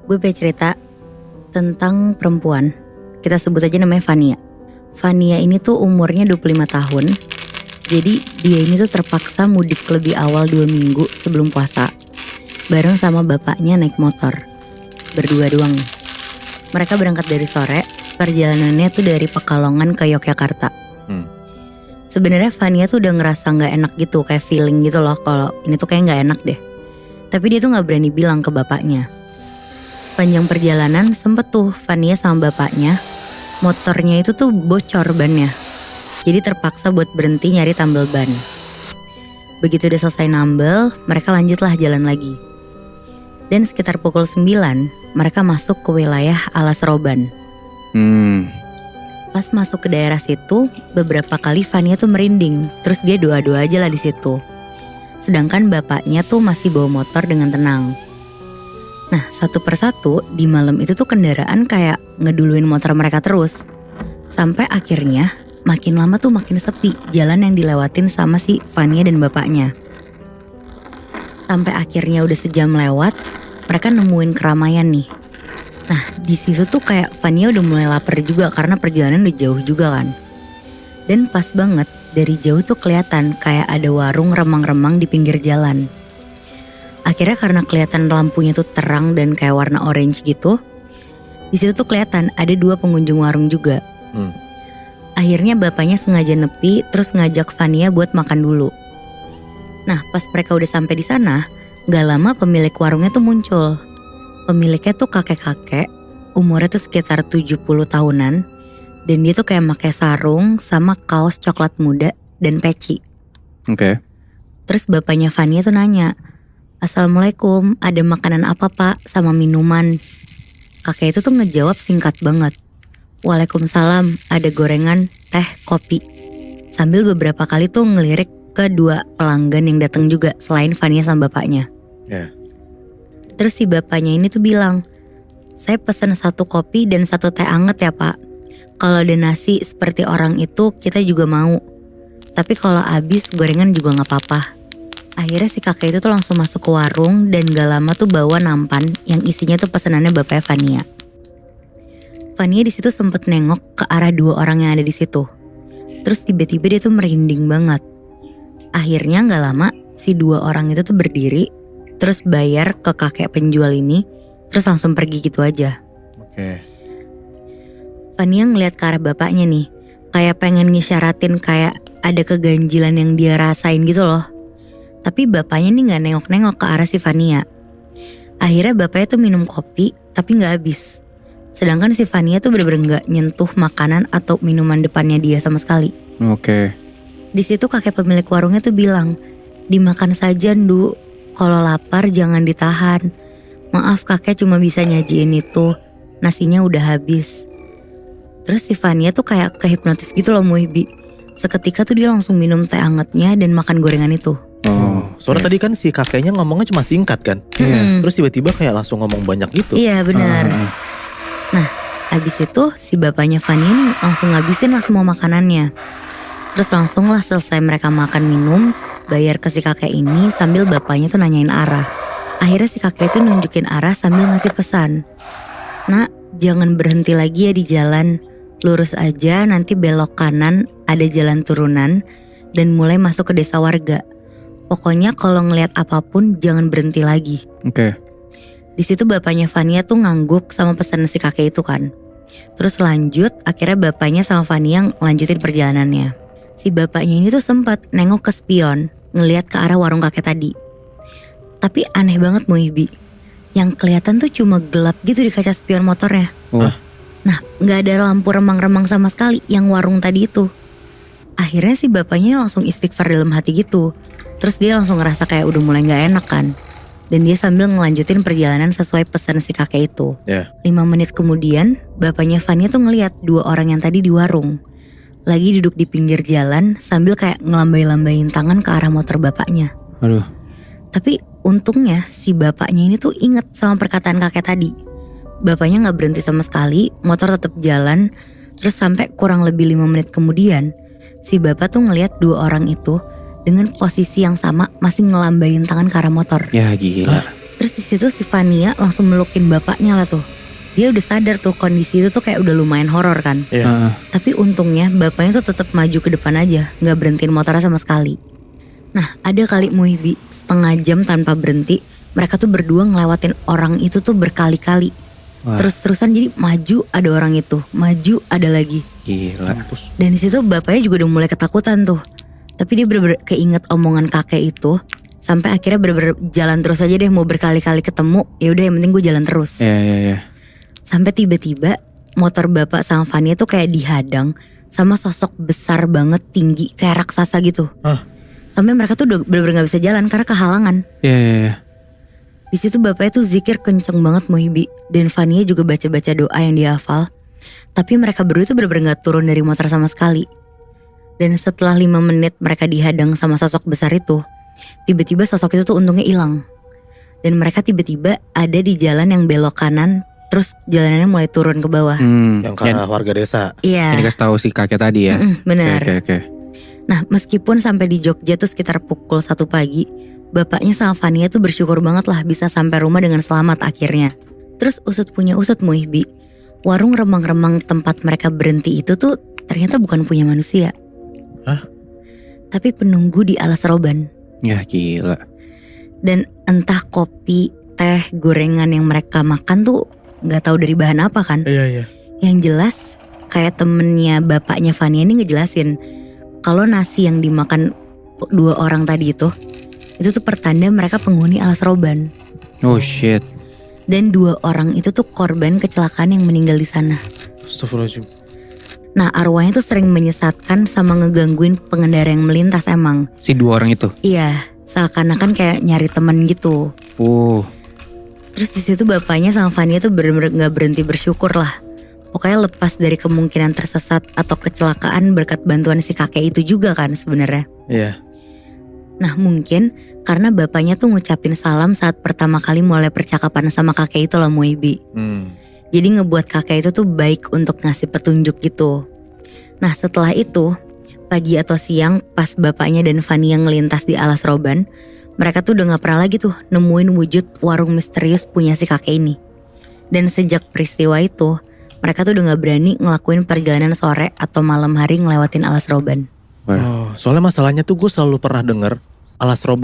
Gue pengen cerita tentang perempuan. Kita sebut aja namanya Fania. Fania ini tuh umurnya 25 tahun. Jadi dia ini tuh terpaksa mudik lebih awal 2 minggu sebelum puasa. Bareng sama bapaknya naik motor. Berdua doang. Mereka berangkat dari sore. Perjalanannya tuh dari Pekalongan ke Yogyakarta. Sebenarnya Fania tuh udah ngerasa gak enak gitu. Kayak feeling gitu loh kalau ini tuh kayak gak enak deh. Tapi dia tuh gak berani bilang ke bapaknya. Sepanjang perjalanan sempet tuh Fania sama bapaknya, motornya itu tuh bocor bannya. Jadi terpaksa buat berhenti nyari tambal ban. Begitu udah selesai nambel, mereka lanjutlah jalan lagi. Dan sekitar pukul 9, mereka masuk ke wilayah Alas Roban. Pas masuk ke daerah situ, beberapa kali Fania tuh merinding. Terus dia doa-doa aja lah di situ. Sedangkan bapaknya tuh masih bawa motor dengan tenang. Nah, satu persatu di malam itu tuh kendaraan kayak ngeduluin motor mereka terus. Sampai akhirnya makin lama tuh makin sepi jalan yang dilewatin sama si Fania dan bapaknya. Sampai akhirnya udah sejam lewat, mereka nemuin keramaian nih. Nah, di situ tuh kayak Fania udah mulai lapar juga karena perjalanan udah jauh juga kan. Dan pas banget dari jauh tuh kelihatan kayak ada warung remang-remang di pinggir jalan. Akhirnya karena kelihatan lampunya tuh terang dan kayak warna orange gitu, di situ tuh kelihatan ada 2 pengunjung warung juga. Akhirnya bapaknya sengaja nepi terus ngajak Fania buat makan dulu. Nah, pas mereka udah sampai di sana, gak lama pemilik warungnya tuh muncul. Pemiliknya tuh kakek-kakek, umurnya tuh sekitar 70 tahunan, dan dia tuh kayak pakai sarung sama kaos coklat muda dan peci. Oke. Terus bapaknya Fania tuh nanya, "Assalamualaikum, ada makanan apa pak sama minuman?" Kakek itu tuh ngejawab singkat banget, "Waalaikumsalam, ada gorengan, teh, kopi." Sambil beberapa kali tuh ngelirik ke 2 pelanggan yang datang juga selain Fania sama bapaknya. Terus si bapaknya ini tuh bilang, "Saya pesan 1 kopi dan 1 teh anget ya pak. Kalau ada nasi seperti orang itu kita juga mau. Tapi kalau habis gorengan juga gak apa-apa." Akhirnya si kakek itu tuh langsung masuk ke warung dan gak lama tuh bawa nampan yang isinya tuh pesanannya bapaknya Fania. Fania di situ sempet nengok ke arah 2 orang yang ada di situ. Terus tiba-tiba dia tuh merinding banget. Akhirnya gak lama si 2 orang itu tuh berdiri, terus bayar ke kakek penjual ini, terus langsung pergi gitu aja. Oke. Fania ngeliat ke arah bapaknya nih, kayak pengen ngisyaratin kayak ada keganjilan yang dia rasain gitu loh. Tapi bapaknya nih gak nengok-nengok ke arah si Fania. Akhirnya bapaknya tuh minum kopi tapi gak habis. Sedangkan si Fania tuh bener-bener gak nyentuh makanan atau minuman depannya dia sama sekali. Oke. Di situ kakek pemilik warungnya tuh bilang, "Dimakan saja Ndu, kalau lapar jangan ditahan. Maaf kakek cuma bisa nyajiin itu, nasinya udah habis." Terus si Fania tuh kayak kehipnotis gitu loh Muibi. Seketika tuh dia langsung minum teh angetnya dan makan gorengan itu. Soalnya tadi kan si kakeknya ngomongnya cuma singkat kan. Terus tiba-tiba kayak langsung ngomong banyak gitu. Iya benar. Nah abis itu si bapaknya Fania nih langsung ngabisin lah semua makanannya. Terus langsung lah selesai mereka makan minum, bayar ke si kakek ini sambil bapaknya tuh nanyain arah. Akhirnya si kakek itu nunjukin arah sambil ngasih pesan, "Nak, jangan berhenti lagi ya di jalan. Lurus aja, nanti belok kanan ada jalan turunan dan mulai masuk ke desa warga. Pokoknya kalau ngelihat apapun jangan berhenti lagi." Oke. Di situ bapaknya Fania tuh ngangguk sama pesan si kakek itu kan. Terus lanjut, akhirnya bapaknya sama Fania lanjutin perjalanannya. Si bapaknya ini tuh sempat nengok ke spion, ngelihat ke arah warung kakek tadi. Tapi aneh banget Muibi, yang kelihatan tuh cuma gelap gitu di kaca spion motornya. Nah, nggak ada lampu remang-remang sama sekali yang warung tadi itu. Akhirnya si bapaknya langsung istighfar dalam hati gitu. Terus dia langsung ngerasa kayak udah mulai gak enak kan. Dan dia sambil ngelanjutin perjalanan sesuai pesan si kakek itu. 5 menit kemudian bapaknya Fania tuh ngeliat 2 orang yang tadi di warung lagi duduk di pinggir jalan sambil kayak ngelambai-lambain tangan ke arah motor bapaknya. Aduh. Tapi untungnya si bapaknya ini tuh inget sama perkataan kakek tadi. Bapaknya gak berhenti sama sekali, motor tetap jalan. Terus sampai kurang lebih 5 menit kemudian si bapak tuh ngeliat 2 orang itu dengan posisi yang sama masih ngelambain tangan ke arah motor. Ya gila. Terus di situ si Vania langsung melukin bapaknya lah tuh. Dia udah sadar tuh kondisi itu tuh kayak udah lumayan horor kan. Iya. Tapi untungnya bapaknya tuh tetap maju ke depan aja, nggak berhentiin motornya sama sekali. Nah ada kali Muibi setengah jam tanpa berhenti, mereka tuh berdua ngelewatin orang itu tuh berkali-kali. Wah. Terus-terusan jadi maju ada orang itu, maju ada lagi. Gila. Mampus. Dan di situ bapaknya juga udah mulai ketakutan tuh. Tapi dia bener-bener keinget omongan kakek itu. Sampai akhirnya bener-bener jalan terus aja deh, mau berkali-kali ketemu. Ya udah yang penting gue jalan terus. Iya. Sampai tiba-tiba motor bapak sama Vania tuh kayak dihadang sama sosok besar banget tinggi kayak raksasa gitu. Hah? Sampai mereka tuh udah bener-bener gak bisa jalan karena kehalangan. Iya. Di situ bapaknya tuh zikir kenceng banget Muhibi. Dan Vania juga baca-baca doa yang dia hafal. Tapi mereka berdua tuh bener-bener gak turun dari motor sama sekali. Dan setelah 5 menit mereka dihadang sama sosok besar itu, tiba-tiba sosok itu tuh untungnya hilang. Dan mereka tiba-tiba ada di jalan yang belok kanan. Terus jalanannya mulai turun ke bawah. Yang ke arah warga desa. Iya. Ini kasih tahu si kakek tadi ya. Benar. Oke. Nah meskipun sampai di Jogja tuh sekitar pukul 1 pagi, bapaknya sama Vania tuh bersyukur banget lah bisa sampai rumah dengan selamat akhirnya. Terus usut punya usut Muihbi, warung remang-remang tempat mereka berhenti itu tuh ternyata bukan punya manusia. Hah? Tapi penunggu di alas roban. Ya gila. Dan entah kopi, teh, gorengan yang mereka makan tuh gak tahu dari bahan apa kan. Iya. Yang jelas kayak temennya bapaknya Vania ini ngejelasin kalau nasi yang dimakan 2 orang tadi itu tuh pertanda mereka penghuni alas roban. Oh shit. Dan 2 orang itu tuh korban kecelakaan yang meninggal di sana. Astagfirullahaladzim. Nah arwahnya tuh sering menyesatkan sama ngegangguin pengendara yang melintas emang. Si 2 orang itu. Iya, seakan-akan kayak nyari temen gitu. Terus di situ bapaknya sama Vania tuh bener-bener gak berhenti bersyukur lah. Pokoknya lepas dari kemungkinan tersesat atau kecelakaan berkat bantuan si kakek itu juga kan sebenarnya. Iya. Nah mungkin karena bapaknya tuh ngucapin salam saat pertama kali mulai percakapan sama kakek itu loh Muibi. Jadi ngebuat kakek itu tuh baik untuk ngasih petunjuk gitu. Nah setelah itu pagi atau siang pas bapaknya dan Vania ngelintas di alas roban, mereka tuh udah gak pernah lagi tuh nemuin wujud warung misterius punya si kakek ini. Dan sejak peristiwa itu, mereka tuh udah gak berani ngelakuin perjalanan sore atau malam hari ngelewatin alas roban. Oh, soalnya masalahnya tuh gue selalu pernah denger alas roban